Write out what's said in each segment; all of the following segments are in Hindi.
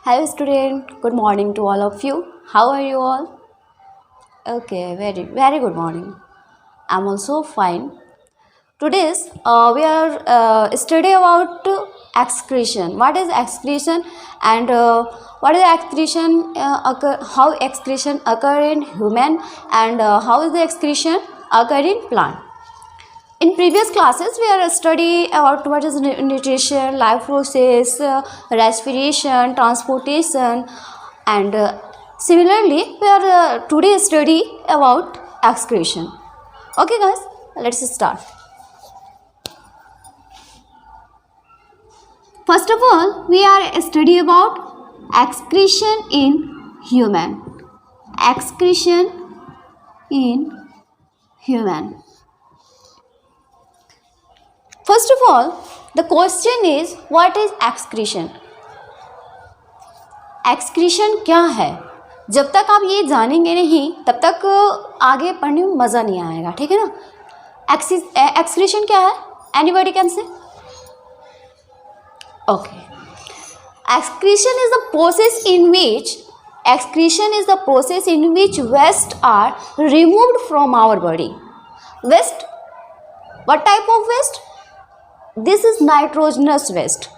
Hello student, good morning to all of you. How are you all? Okay, very good morning. I'm also fine. Today's we are studying about excretion. What is excretion and what is excretion occur? How excretion occur in human and how is the excretion occur in plant? In previous classes, we are study about what is nutrition, life process, respiration, transportation, and similarly, we are today study about excretion. Okay, guys, let's start. First of all, we are study about excretion in human. Excretion in human. First of all, the question is what is excretion? Excretion क्या है? जब तक आप ये जानेंगे नहीं तब तक आगे पढ़ने में मज़ा नहीं आएगा, ठीक है ना? एक्सक्रीशन क्या है? Anybody can say? Okay. Excretion is the process in which waste are removed from our body. Waste, what type of waste? This is nitrogenous waste.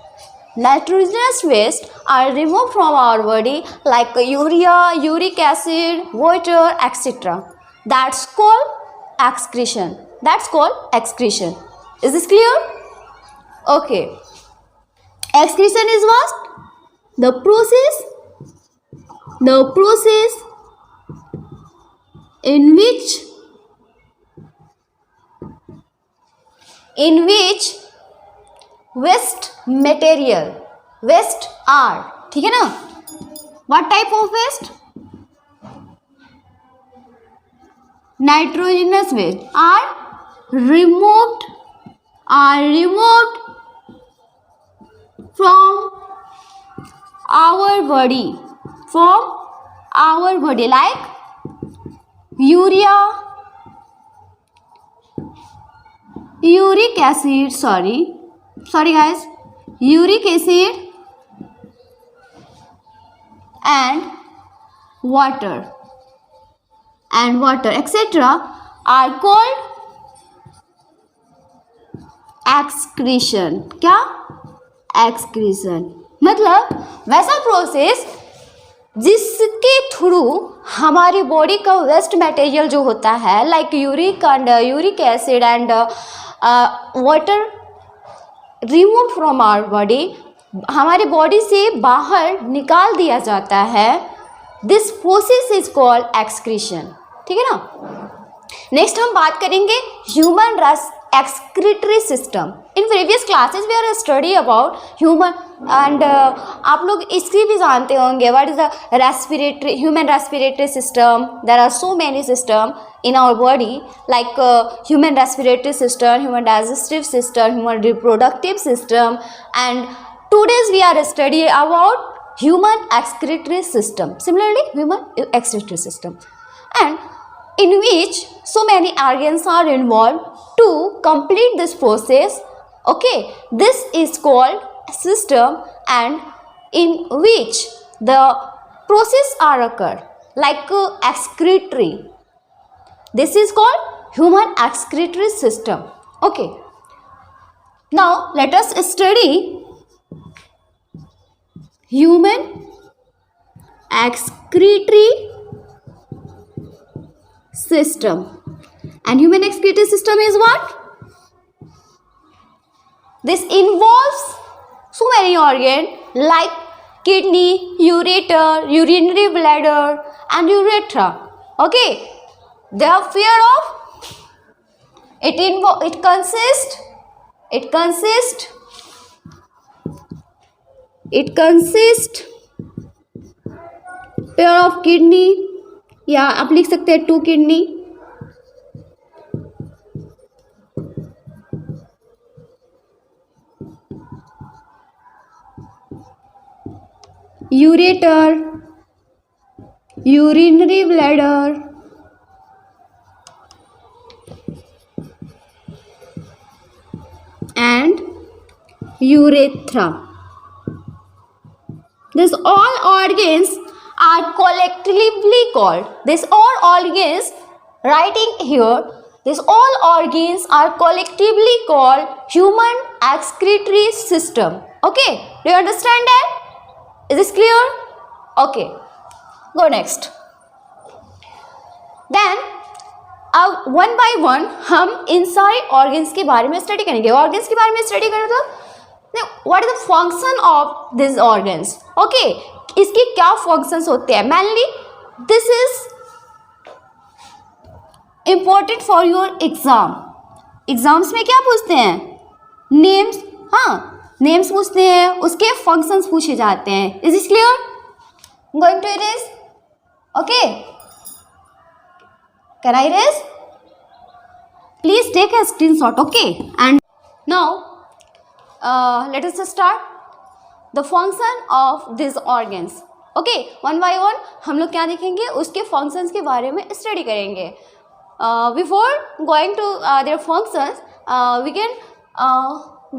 Nitrogenous waste are removed from our body like urea, uric acid, water, etc. That's called excretion. Is this clear? Okay. Excretion is what? The process in which waste are, ठीक है ना? What type of waste? Nitrogenous waste are removed from our body like urea, uric acid, sorry guys, uric acid and water etc. are called excretion. क्या? excretion मतलब वैसा प्रोसेस जिसके थ्रू हमारी बॉडी का वेस्ट मटेरियल जो होता है like uric acid and water remove from our body, हमारी बॉडी से बाहर निकाल दिया जाता है. This process is called excretion, ठीक है ना? नेक्स्ट हम बात करेंगे human excretory system. In previous classes we are study about human and आप लोग इसकी भी जानते होंगे what is the human respiratory system. There are so many system in our body like human respiratory system, human digestive system, human reproductive system, and today's we are studying about human excretory system. Similarly, human excretory system, and in which so many organs are involved to complete this process. Okay, this is called system, and in which the process are occur like excretory. This is called human excretory system. Okay. Now let us study human excretory system. And human excretory system is what? This involves so many organs like kidney, ureter, urinary bladder and urethra. Okay. They are fear of it consists pair of kidney, या आप लिख सकते हैं 2 kidney, ureter, urinary bladder and urethra. These all organs are collectively called. These all organs, writing here, these all organs are collectively called human excretory system. Okay, do you understand that? Is this clear? Okay, go next. Then अब वन बाय वन हम इन सारे ऑर्गन्स के बारे में स्टडी करेंगे. ऑर्गन्स के बारे में स्टडी करें तो what is the function of this organs. Okay, इसके क्या फंक्शंस होते हैं. Mainly this is important for your exam. Exams में क्या पूछते हैं? नेम्स. हाँ, नेम्स पूछते हैं, उसके फंक्शंस पूछे जाते हैं. Is this clear? Going to erase. Okay, can I erase? Please take a screenshot. Okay, and now let us start the function of these organs. Okay, one by one हम लोग क्या देखेंगे, उसके functions के बारे में स्टडी करेंगे. Before going to their functions, we can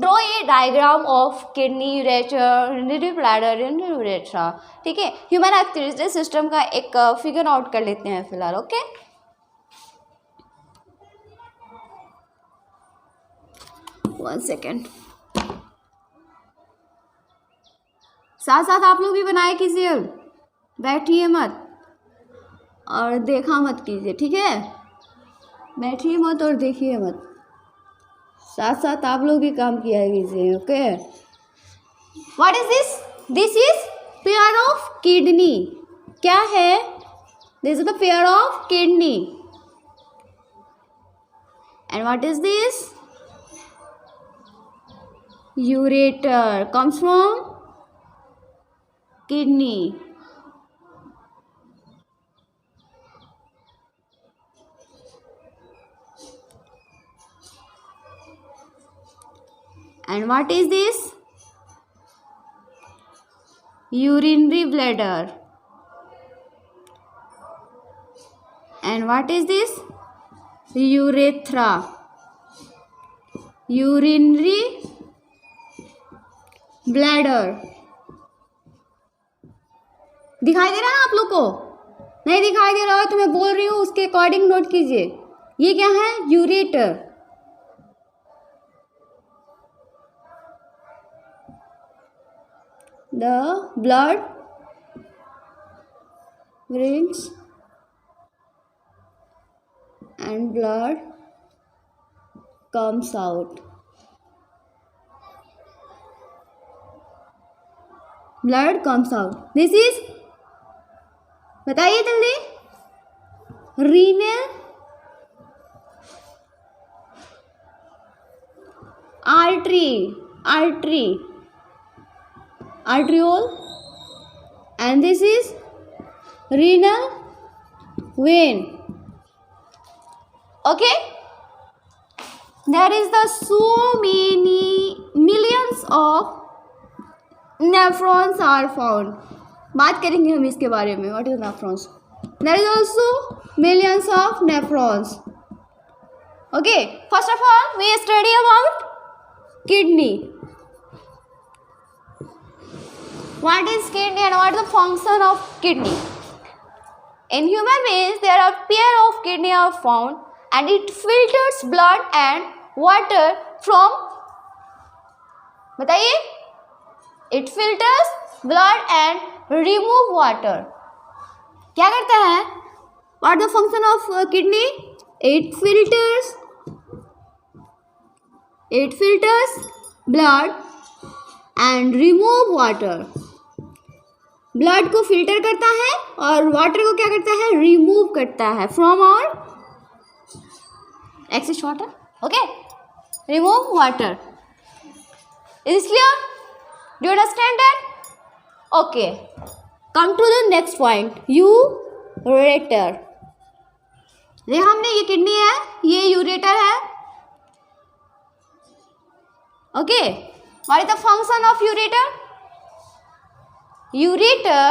draw a diagram of kidney, ureter, urinary bladder and urethra. ठीक है, ह्यूमन एक्सक्रीटरी सिस्टम का एक फिगर आउट कर लेते हैं फिलहाल. Okay, one second. साथ साथ आप लोग भी बनाए कीजिए, बैठिए मत और देखा मत कीजिए. ठीक है, बैठिए मत और देखिए मत, साथ साथ आप लोग भी काम किया कीजिए. Okay, what is this? This is pair of kidney. क्या है? This is the pair of kidney. And what is this? Ureter comes from kidney. And what is this? Urinary bladder. And what is this? Urethra. Urinary bladder. दिखाई दे रहा है आप लोग को? नहीं दिखाई दे रहा है तो मैं बोल रही हूँ, उसके अकॉर्डिंग नोट कीजिए. ये क्या है? Ureter. The blood brings and blood comes out. Blood comes out. This is, बताइए जल्दी, renal arteriole, and this is renal vein. Okay, there is the so many millions of nephrons are found. बात करेंगे हम इसके बारे में. What is nephrons? There is also millions of nephrons. Okay, first of all we study about kidney. What is kidney and what is the function of kidney? In human beings there are pair of kidney are found and it filters blood and water from, बताइए, it filters blood and remove water. क्या करता है? What the function of kidney? It filters blood and remove water. Blood को फिल्टर करता है और वाटर को क्या करता है? रिमूव करता है from our excess water. Okay, remove water. Is clear? Do you understand that? Okay, come to the next point, ureter. ये हमने, ये किडनी है, ये यूरेटर है. Okay, what is the function of ureter? Ureter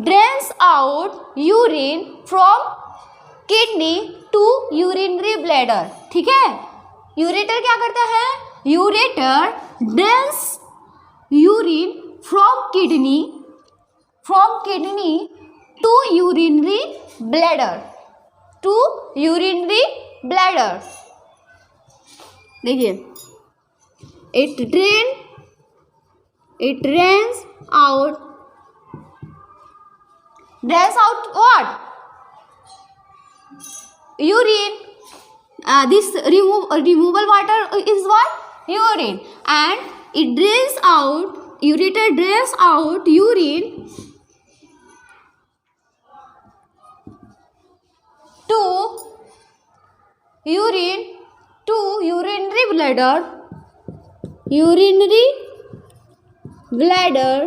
drains out urine from kidney to urinary bladder. ठीक है, यूरेटर क्या करता है? Ureter drains urine from kidney from kidney to urinary bladder, to urinary bladder. देखिए, it drains out what? Urine. This removable water is what? Urine. And it drains out, ureter drains out urine to urinary bladder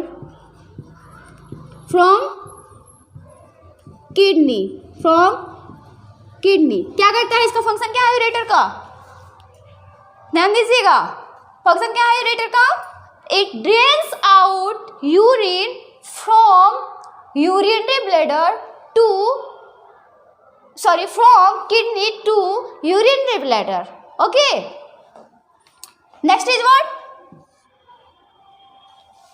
from kidney, from kidney. क्या करता है, इसका फंक्शन क्या है यूरेटर का? ध्यान दीजिएगा, फंक्शन क्या है यूरेटर का? It drains out urine from urinary bladder to, sorry, from kidney to urinary bladder. Okay, next is what?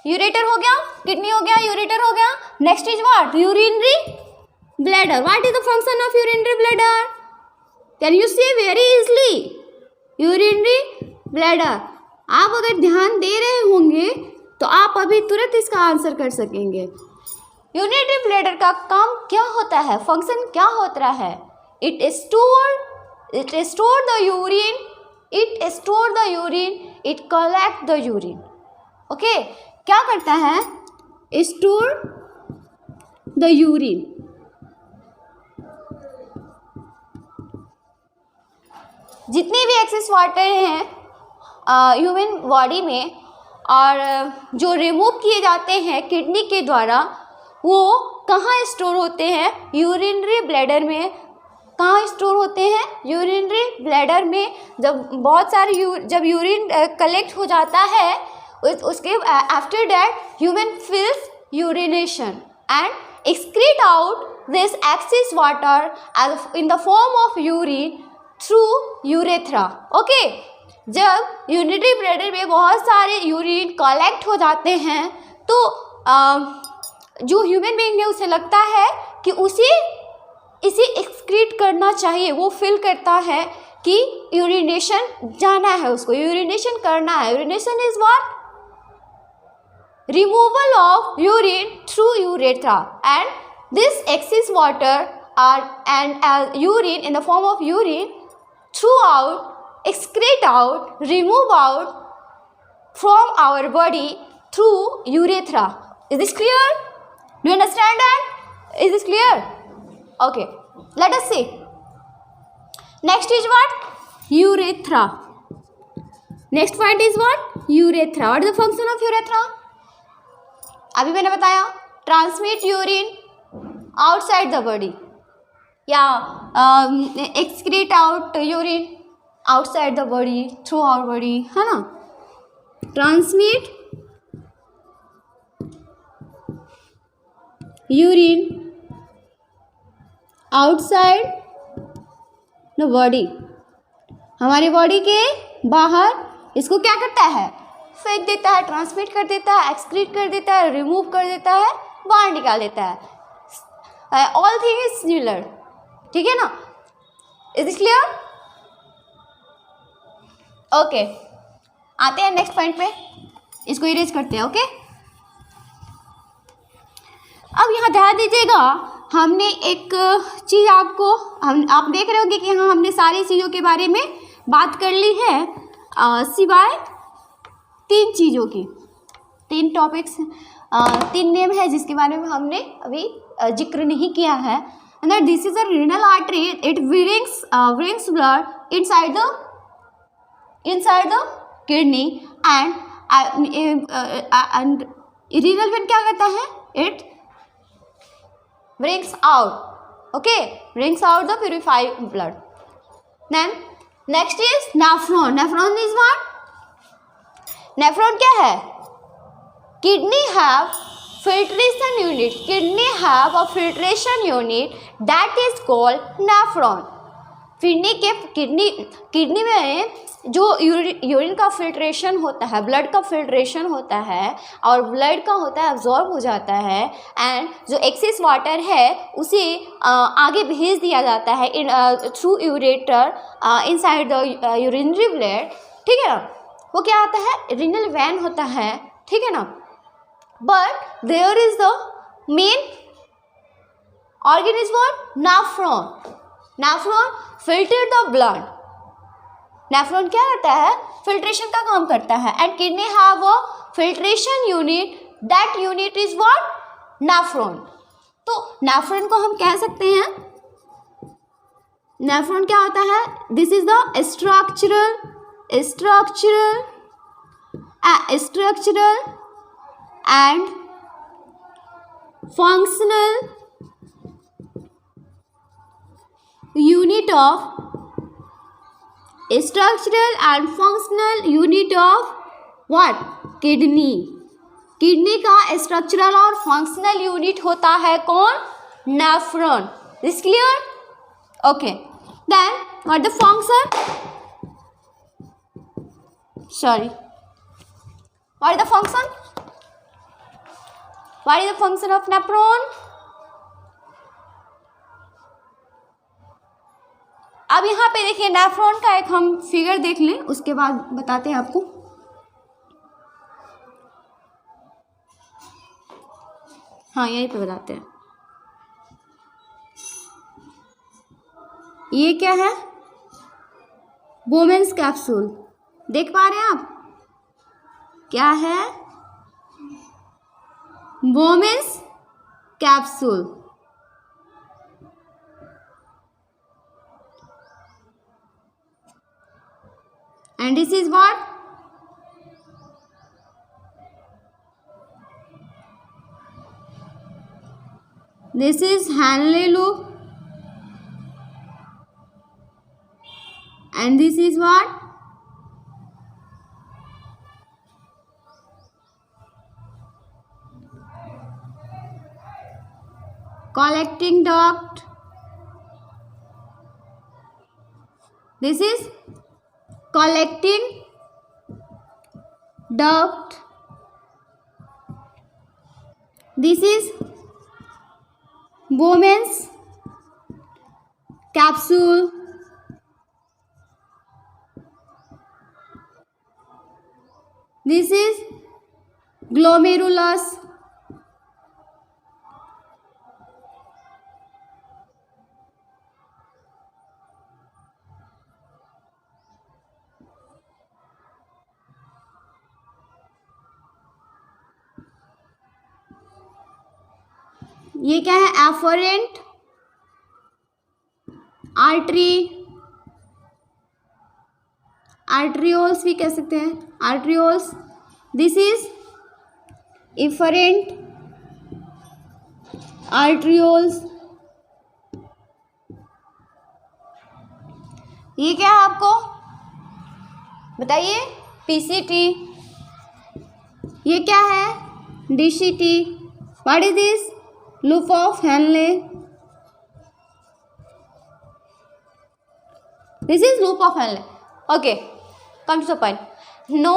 Ureter हो गया, किडनी हो गया, यूरेटर हो गया। Next is what? Urinary bladder. What is the function of urinary bladder? Can you see very easily? Urinary bladder. आप अगर ध्यान दे रहे होंगे तो आप अभी तुरंत इसका आंसर कर सकेंगे। यूरिनरी ब्लैडर का काम क्या होता है, फंक्शन क्या होता है? It store the urine, it collect the urine. Okay, क्या करता है? Store the urine. जितने भी एक्सेस वाटर हैं ह्यूमन बॉडी में और जो रिमूव किए जाते हैं किडनी के द्वारा, वो कहाँ स्टोर होते हैं? यूरिनरी ब्लैडर में। कहाँ स्टोर होते हैं? यूरिनरी ब्लैडर में। जब बहुत सारे जब यूरिन कलेक्ट हो जाता है, उसके after that human feels urination and excrete out this excess water in the form of urine through urethra. Okay, जब यूरिनरी ब्लैडर में बहुत सारे यूरिन कलेक्ट हो जाते हैं तो जो ह्यूमन बीइंग है उसे लगता है कि इसे एक्सक्रीट करना चाहिए। वो फील करता है कि यूरिनेशन जाना है, उसको यूरिनेशन करना है। Urination is what? Removal of urine through urethra and this excess water and urine in the form of urine throughout, excrete out, remove out from our body through urethra. Is this clear? Do you understand that? Is this clear? Okay, let us see. Next is what? Urethra. Next point is what? Urethra. What is the function of urethra? अभी मैंने बताया, transmit urine outside the body. या excrete out urine outside the body through our body, है ना? Transmit urine outside the body, हमारे बॉडी के बाहर इसको क्या करता है? फेंक देता है, ट्रांसमिट कर देता है, एक्सक्रीट कर देता है, रिमूव कर देता है, बाहर निकाल देता है। ऑल थिंग इज सिमिलर, ठीक है ना? Is this clear? ओके, आते हैं नेक्स्ट पॉइंट पे, इसको इरेज करते हैं। ओके, अब यहाँ ध्यान दीजिएगा, हमने एक चीज़ आप देख रहे होंगे कि हाँ हमने सारी चीज़ों के बारे में बात कर ली है, सिवाय 3 चीज़ों की। 3 टॉपिक्स, 3 नेम है जिसके बारे में हमने अभी जिक्र नहीं किया है। And that this is a renal artery. It brings blood inside the kidney and renal vein क्या करता है? It brings out, okay, brings out the purified blood. Then next is nephron. Nephron is what? Nephron क्या है? Kidney have filtration unit. Kidney have a filtration unit that is called nephron. Kidney में जो यूरिन का फिल्ट्रेशन होता है, ब्लड का फिल्ट्रेशन होता है और ब्लड का होता है एब्जॉर्ब हो जाता है, एंड जो एक्सेस वाटर है उसे आगे भेज दिया जाता है in through ureter inside the urinary blood, ठीक है ना, वो क्या आता है, रीनल वैन होता है, ठीक है ना। But there is the main organ is what? Nephron. Nephron filter the blood. Nephron क्या करता है, फिल्ट्रेशन का काम करता है, and kidney have a filtration unit, that unit is what, nephron. तो नेफ्रॉन को हम कह सकते हैं, नेफ्रॉन क्या होता है, this is the structural and functional unit of structural and functional unit of what, kidney। Kidney का स्ट्रक्चरल और फंक्शनल यूनिट होता है कौन, nephron. Is clear? Okay, then what the function, sorry, what is the function, what is the function of nephron. अब यहाँ पे देखिए नेफ्रॉन का एक हम फिगर देख लें, उसके बाद बताते हैं आपको। हाँ, यहीं पे बताते हैं। ये क्या है, बोमेन्स कैप्सूल, देख पा रहे हैं आप, क्या है, Bowman's capsule. And this is what, this is Henle loop, and this is what, collecting duct, this is collecting duct, this is Bowman's capsule, this is glomerulus, ये क्या है, एफरेंट आर्टरी, आर्ट्रियोल्स भी कह सकते हैं, arterioles, this is efferent arterioles. ये क्या है आपको बताइए, पीसीटी। ये क्या है, DCT. What is this, loop of Henle, this is loop of Henle. Okay, come to the point. No,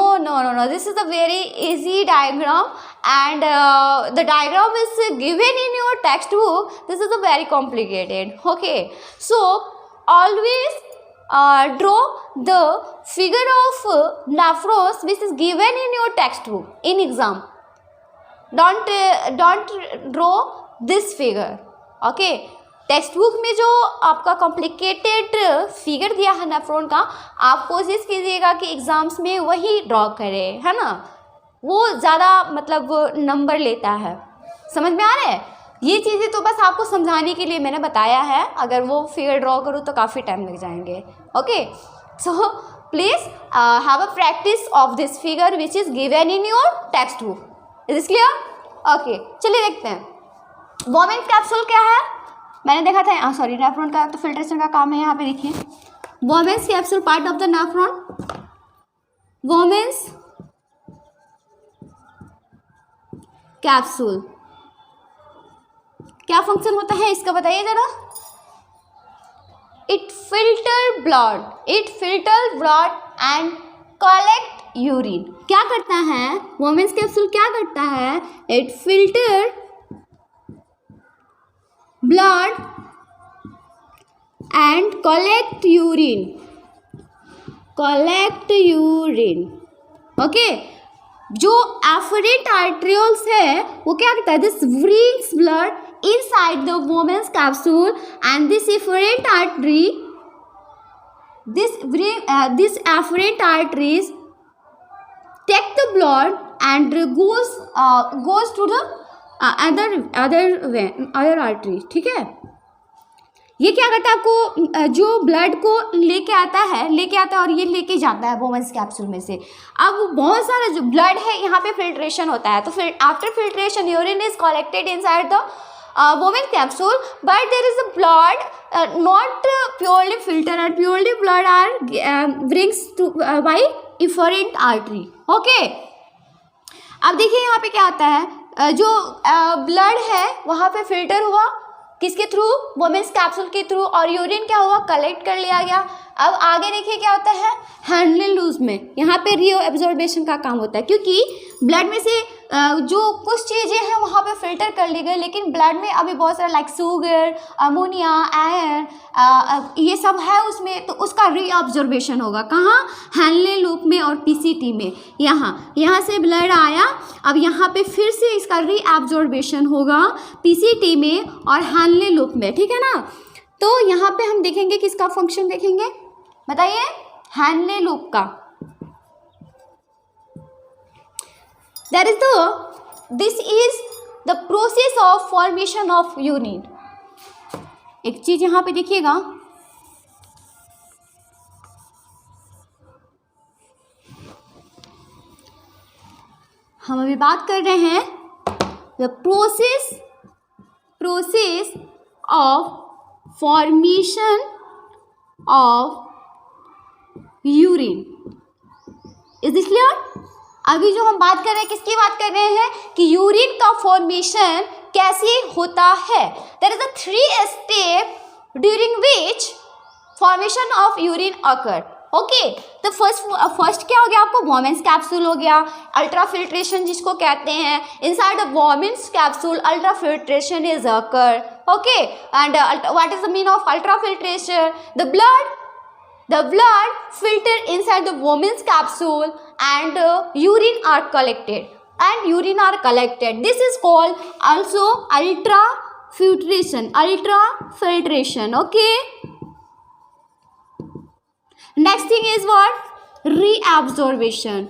this is a very easy diagram, and the diagram is given in your textbook. This is a very complicated. Okay, so always draw the figure of nephrons which is given in your textbook in exam. Don't draw this figure. Okay, text book में जो आपका कॉम्प्लिकेटेड फिगर दिया है नेफ्रॉन का, आप कोशिश कीजिएगा कि एग्ज़ाम्स में वही ड्रॉ करें, है ना, वो ज़्यादा मतलब नंबर लेता है। समझ में आ रहा है? ये चीज़ें तो बस आपको समझाने के लिए मैंने बताया है, अगर वो फिगर ड्रॉ करूँ तो काफ़ी टाइम लग जाएंगे। Okay, so please have a practice of this figure which is given in your text book. Is clear? Okay, चलिए देखते हैं बोमेन्स कैप्सूल क्या है। मैंने देखा था, सॉरी, नेफ्रॉन का तो फिल्ट्रेशन का काम है। यहाँ पे देखिए, Bowman's capsule part of the nephron. Bowman's capsule क्या फंक्शन होता है इसका बताइए जरा। It filter blood and collect urine. क्या करता है वुमेन्स कैप्सूल, क्या करता है, it filter blood and collect urine, okay. जो एफरेंट आर्ट्रियोल्स है वो क्या करता है, this brings blood inside the Bowman's capsule and this efferent artery, this afferent arteries take the blood and goes to the other artery, ठीक है। ये क्या करता है, आपको जो ब्लड को लेके आता है और ये लेके जाता है वुमेन्स कैप्सूल में से। अब बहुत सारा जो ब्लड है यहाँ पे फिल्ट्रेशन होता है, तो फिर after filtration urine is collected inside the women capsule, but there is a blood not purely filtered and purely blood are brings to by efferent artery, okay। अब देखिए यहाँ पे क्या आता है, जो ब्लड है वहाँ पे फिल्टर हुआ किसके थ्रू, वुमेन्स कैप्सूल के थ्रू, और यूरिन क्या हुआ, कलेक्ट कर लिया गया। अब आगे देखिए क्या होता है, हैंडले लूज में यहाँ पे रीओ एब्जॉर्बेशन का काम होता है, क्योंकि ब्लड में से जो कुछ चीज़ें हैं वहाँ पे फिल्टर कर ली गई, लेकिन ब्लड में अभी बहुत सारा लाइक शुगर, अमोनिया, आयरन, ये सब है उसमें, तो उसका रीअब्जॉर्बेशन होगा कहाँ, हैंडले लूप में और पीसीटी में। यहाँ से ब्लड आया, अब यहाँ पे फिर से इसका रीअब्जॉर्बेशन होगा पीसीटी में और हैंडले लूप में, ठीक है ना। तो यहाँ पे हम देखेंगे किसका फंक्शन देखेंगे, बताइए, हैंडले लूप का। This is the process of formation of urine। एक चीज यहाँ पे देखिएगा, हम अभी बात कर रहे हैं the process of formation of urine। Is this clear? अभी जो हम बात कर रहे हैं किसकी बात कर रहे हैं कि यूरिन का फॉर्मेशन कैसे होता है। There is a 3 step during which formation of urine occur, okay. तो फर्स्ट क्या हो गया, आपको वुमेन्स कैप्सूल हो गया, अल्ट्रा फिल्ट्रेशन जिसको कहते हैं, inside the Bowman's capsule ultra filtration is occur, okay. And what is the mean of ultra filtration, the blood filter inside the women's capsule and urine are collected this is called also ultrafiltration, okay। next thing is what, reabsorption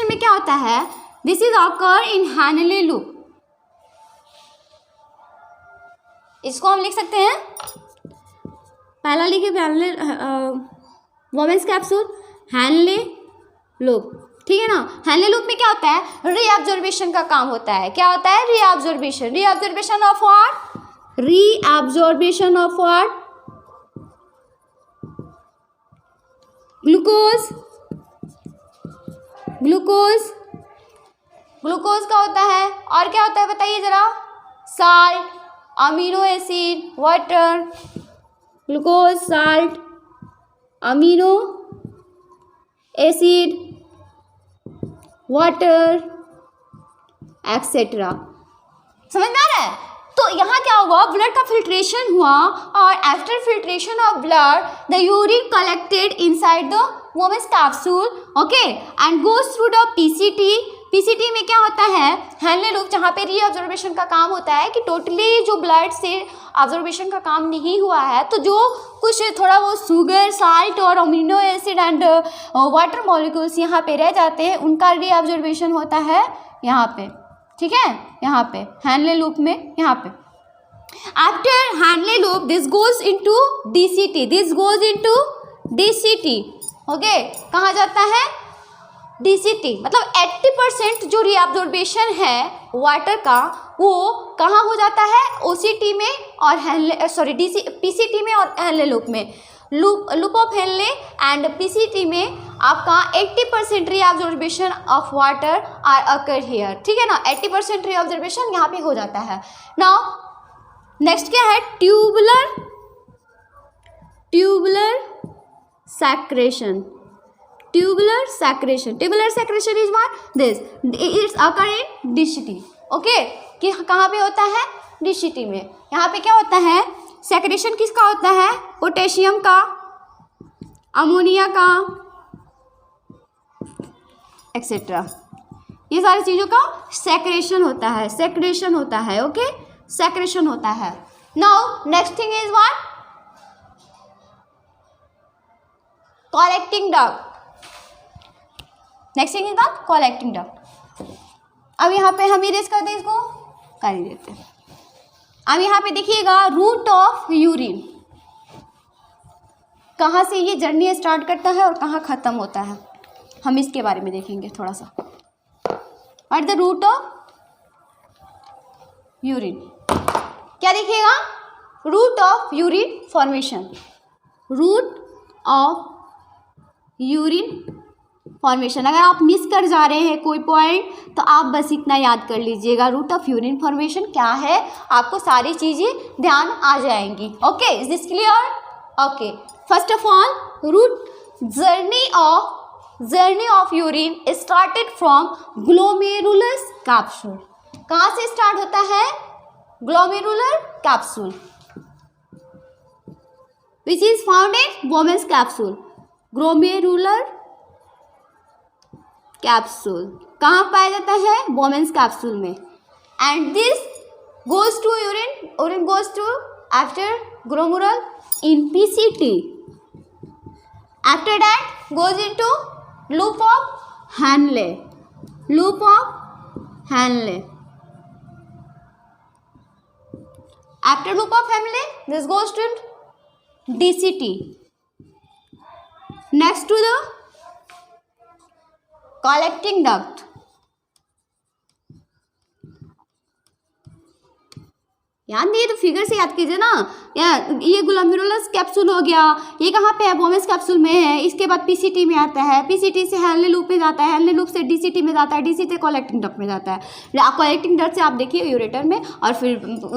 में क्या होता है, this is occur in Henle loop, इसको हम लिख सकते हैं, पहला लिखिए वुमेन्स कैप्सूल, हैंडले लूप, ठीक है ना। हैंडले लूप में क्या होता है, रीअब्जॉर्बेशन का काम होता है। क्या होता है, रीअब्जॉर्बेशन ऑफ व्हाट, ग्लूकोज का होता है, और क्या होता है बताइए जरा, salt, amino acid, water, glucose, salt, amino acid, water, etcetera. समझ में आ रहा है। तो यहाँ क्या हुआ, ब्लड का फिल्ट्रेशन हुआ, और after filtration of blood the urine collected inside the Bowman's capsule, okay, and goes through the PCT में क्या होता है, हैंडले लूप, जहाँ पे रीअब्जॉर्बेशन का काम होता है कि टोटली जो ब्लड से ऑब्जॉर्बेशन का काम नहीं हुआ है, तो जो कुछ थोड़ा वो शुगर, साल्ट और amino acid and water molecules यहाँ पे रह जाते हैं, उनका रीअब्जॉर्बेशन होता है यहाँ पे, ठीक है, यहाँ पे हैंडले लूप में, यहाँ पे। After handle loop this goes into DCT, okay, कहाँ जाता है, डीसीटी, मतलब 80% जो रीअब्जॉर्बेशन है वाटर का वो कहाँ हो जाता है, ओसीटी में और पीसीटी में और हैंडले लूप में। Loop of Henle and PCT में आपका 80% reabsorption of water are occur here, ठीक है ना, 80% रीअब्जॉर्बेशन यहाँ पे हो जाता है। नाउ नेक्स्ट क्या है, tubular tubular secretion. Tubular secretion. Tubular secretion is what? This. It's occur in DCT. Okay? कि कहाँ पे होता है? DCT में. यहाँ पे क्या होता है? सेक्रेशन किसका होता है? पोटेशियम का, अमोनिया का, एक्सेट्रा. ये सारी चीज़ों का सेक्रेशन होता है. सेक्रेशन होता है. ओके? सेक्रेशन होता है. Now next thing is what? Collecting duct. Next thing is what? Collecting duct. अब यहाँ पे हम इरेज कर दें, इसको कर ही देते हैं. अब यहाँ पे देखिएगा रूट ऑफ यूरिन. कहाँ से ये जर्नी स्टार्ट करता है और कहाँ ख़त्म होता है, हम इसके बारे में देखेंगे थोड़ा सा. What the route of urine? क्या देखिएगा? Route of urine formation. Route of urine formation. अगर आप मिस कर जा रहे हैं कोई पॉइंट तो आप बस इतना याद कर लीजिएगा, रूट ऑफ यूरिन फॉर्मेशन क्या है, आपको सारी चीज़ें ध्यान आ जाएंगी. Okay, is this clear? Okay, first of all root journey of urine started from glomerulus capsule. कहाँ से स्टार्ट होता है? Glomerular capsule which is found in Bowman's capsule. Glomerular capsule कहाँ पाया जाता है? बोमेन्स कैप्सूल में. And this goes to urine goes to after glomerulus in PCT. After that goes into loop of Henle. Loop of Henle. After loop of Henle this goes to DCT. Next to the collecting duct. याद नहीं है तो फिगर से याद कीजिए ना. ये ग्लोमेरुलस कैप्सूल हो गया, ये कहाँ पे है? बोमेन्स कैप्सूल में है. इसके बाद PCT में आता है, PCT से हैनले लूप में जाता है, हैनले लूप से DCT में जाता है, DCT से कलेक्टिंग डक्ट में जाता है. कलेक्टिंग डक्ट से आप देखिए यूरेटर में, और फिर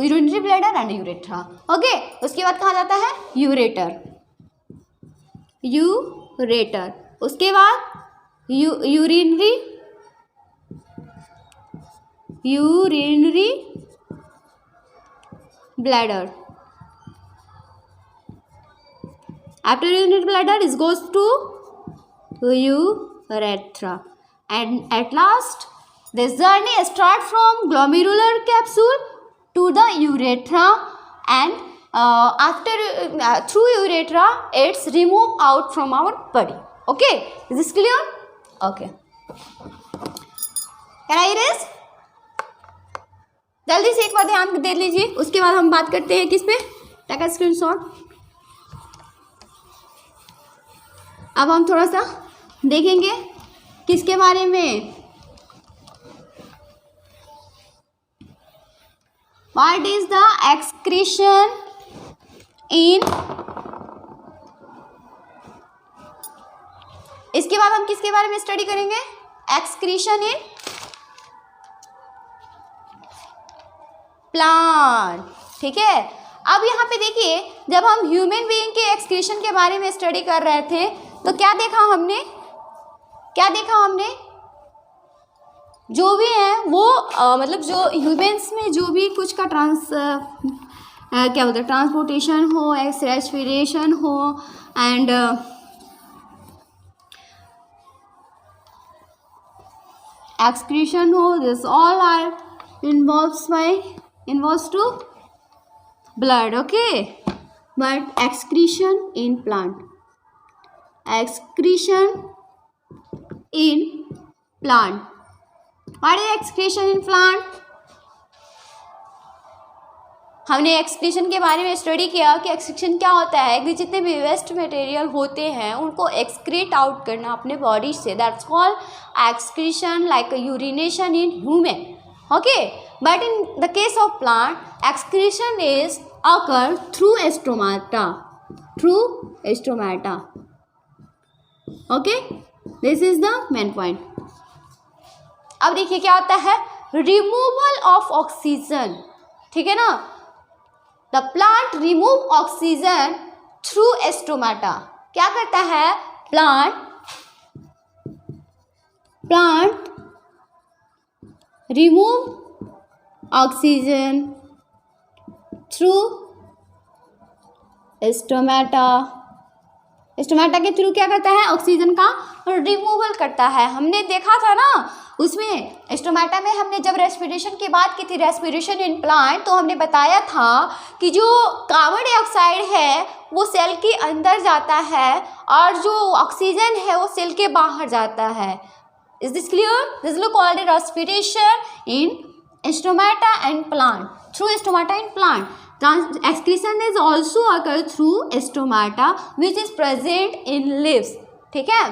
urinary bladder and urethra. Okay, उसके बाद कहाँ जाता है? यूरेटर. यूरेटर. उसके बाद urinary bladder. After urinary bladder, it goes to urethra, and at last this journey starts from glomerular capsule to the urethra, and after through urethra it's removed out from our body. Okay, is this clear? Okay, can I erase? जल्दी से एक बार ध्यान दे लीजिए, उसके बाद हम बात करते हैं किस पे? Take a screenshot. अब हम थोड़ा सा देखेंगे किसके बारे में? What is the excretion in. इसके बाद हम किसके बारे में स्टडी करेंगे? Excretion in plant. ठीक है, अब यहाँ पे देखिए, जब हम ह्यूमन बीइंग के एक्सक्रीशन के बारे में स्टडी कर रहे थे तो क्या देखा हमने? जो भी है वो मतलब जो ह्यूमन्स में जो भी कुछ का क्या बोलते हैं, ट्रांसपोर्टेशन हो, रेस्पिरेशन हो, एंड एक्सक्रीशन हो, this all are involves to blood. Okay, but excretion in plant. What is excretion in plant? हमने एक्सक्रीशन के बारे में स्टडी किया कि एक्सक्रीशन क्या होता है, कि जितने भी वेस्ट मटेरियल होते हैं उनको एक्सक्रीट आउट करना अपने बॉडी से. That's called excretion, like urination in human. Okay, but in the case of plant, excretion is occur through stomata. Okay, this is the main point. अब देखिए क्या होता है? Removal of oxygen. ठीक है ना? The plant remove oxygen through stomata. क्या करता है plant remove oxygen through stomata. Stomata के थ्रू क्या करता है ऑक्सीजन का रिमूवल करता है। हमने देखा था ना उसमें स्टोमेटा में हमने जब रेस्पिरेशन की बात की थी, रेस्पिरेशन इन प्लांट, तो हमने बताया था कि जो कार्बन डाइऑक्साइड है वो सेल के अंदर जाता है और जो ऑक्सीजन है वो सेल के बाहर जाता है। Is this clear? This is called respiration in stomata and plant, through stomata in plant. Excretion is also occur through stomata which is present in leaves। ठीक है,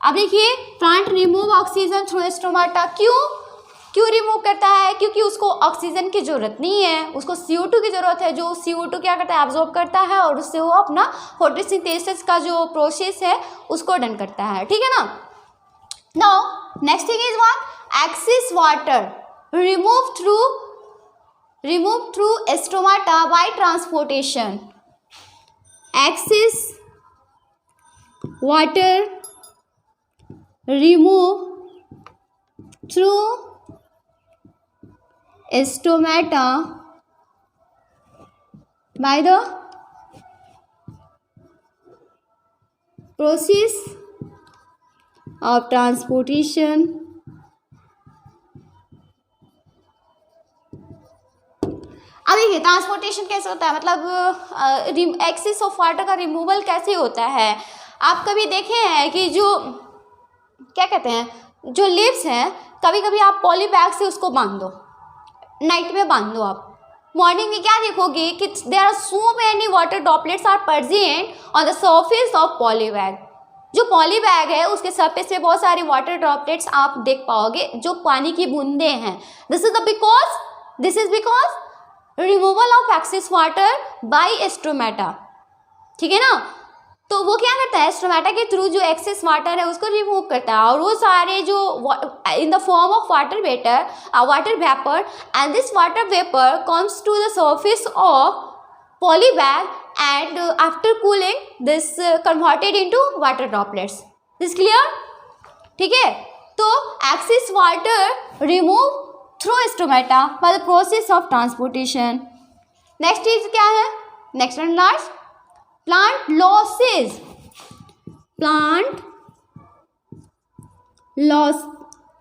अब देखिए plant remove oxygen through stomata. क्यों रिमूव करता है? क्योंकि उसको ऑक्सीजन की जरूरत नहीं है, उसको CO2 की जरूरत है। जो CO2 क्या करता है एब्जॉर्ब करता है और उससे वो अपना फोटोसिंथेसिस का जो प्रोसेस है उसको डन करता है। ठीक है ना। Now next thing is what? Excess water remove through stomata by transportation। excess water remove through stomata by the process of transportation। अब देखिए ट्रांसपोर्टेशन कैसे होता है, मतलब एक्सेस ऑफ वाटर का रिमूवल कैसे होता है। आप कभी देखे हैं कि जो क्या कहते हैं जो लीव्स हैं, कभी कभी आप पॉली बैग से उसको बांध दो, नाइट में बांध दो, आप मॉर्निंग में क्या देखोगे कि there are so many water droplets are present on the surface of poly bag. जो पॉली बैग है उसके सरफेस पे बहुत सारे वाटर ड्रॉपलेट्स आप देख पाओगे जो पानी की बूंदे हैं। This is because removal of excess water bye stomata. ठीक है ना। तो वो क्या करता है स्टोमेटा के थ्रू जो एक्सेस वाटर है उसको रिमूव करता है और वो सारे जो in the form of water vapour and this water vapour comes to the surface of poly bag and after cooling this converted into water droplets. This clear? ठीक है। तो excess water remove through stomata by the process of transportation. Next चीज क्या है? Next and last, plant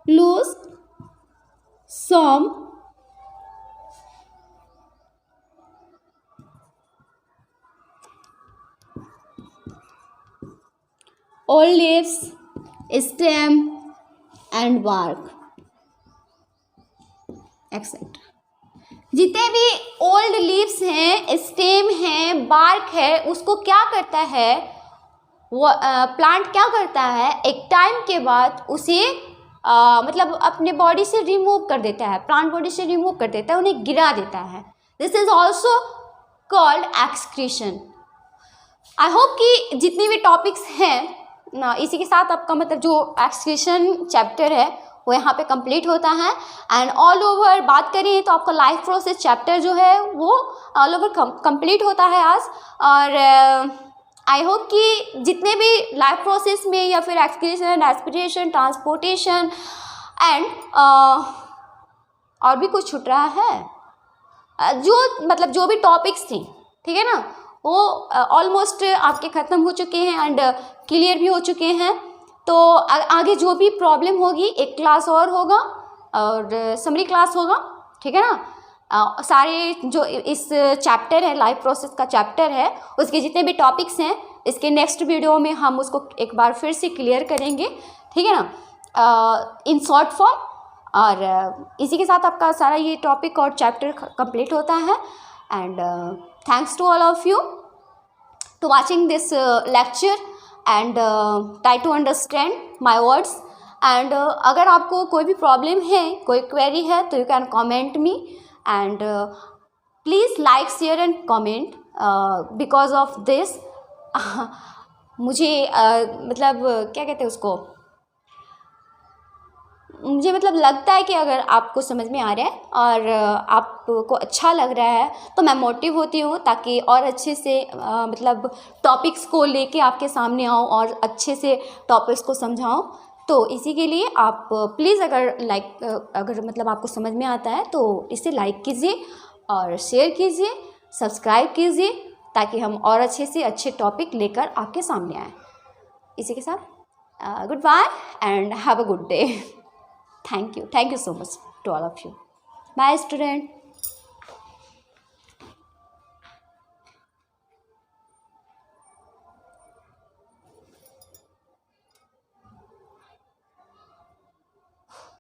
lose some old leaves, stem and bark etcetera. जितने भी ओल्ड लीव्स हैं, स्टेम है, बार्क है, उसको क्या करता है वो प्लांट क्या करता है एक टाइम के बाद उसे मतलब अपने बॉडी से रिमूव कर देता है, प्लांट बॉडी से रिमूव कर देता है, उन्हें गिरा देता है। This is also called excretion. I hope कि जितनी भी टॉपिक्स हैं ना, इसी के साथ आपका मतलब जो एक्सक्रीशन चैप्टर है वो यहाँ पे कंप्लीट होता है। एंड ऑल ओवर बात करें तो आपका लाइफ प्रोसेस चैप्टर जो है वो ऑल ओवर कंप्लीट होता है आज। और आई होप कि जितने भी लाइफ प्रोसेस में या फिर एक्सक्रीशन, एस्पिरेशन, ट्रांसपोर्टेशन एंड और भी कुछ छूट रहा है जो मतलब जो भी टॉपिक्स थी, ठीक है ना, वो ऑलमोस्ट आपके ख़त्म हो चुके हैं एंड क्लियर भी हो चुके हैं। तो आगे जो भी प्रॉब्लम होगी एक क्लास और होगा और समरी क्लास होगा, ठीक है ना। सारे जो इस चैप्टर है, लाइफ प्रोसेस का चैप्टर है, उसके जितने भी टॉपिक्स हैं इसके नेक्स्ट वीडियो में हम उसको एक बार फिर से क्लियर करेंगे, ठीक है ना, इन शॉर्ट फॉर्म। और इसी के साथ आपका सारा ये टॉपिक और चैप्टर कंप्लीट होता है। And thanks to all of you to watching this lecture and try to understand my words. एंड अगर आपको कोई भी प्रॉब्लम है, कोई क्वेरी है, तो you can comment me and please like, share and comment because of this मुझे मतलब क्या कहते हैं उसको, मुझे मतलब लगता है कि अगर आपको समझ में आ रहा है और आपको अच्छा लग रहा है तो मैं मोटिव होती हूँ ताकि और अच्छे से मतलब टॉपिक्स को लेके आपके सामने आऊँ और अच्छे से टॉपिक्स को समझाऊँ। तो इसी के लिए आप प्लीज़ अगर मतलब आपको समझ में आता है तो इसे लाइक कीजिए और शेयर कीजिए, सब्सक्राइब कीजिए ताकि हम और अच्छे से अच्छे टॉपिक लेकर आपके सामने आएँ। इसी के साथ good bye and have a good day. Thank you so much to all of you. Bye student.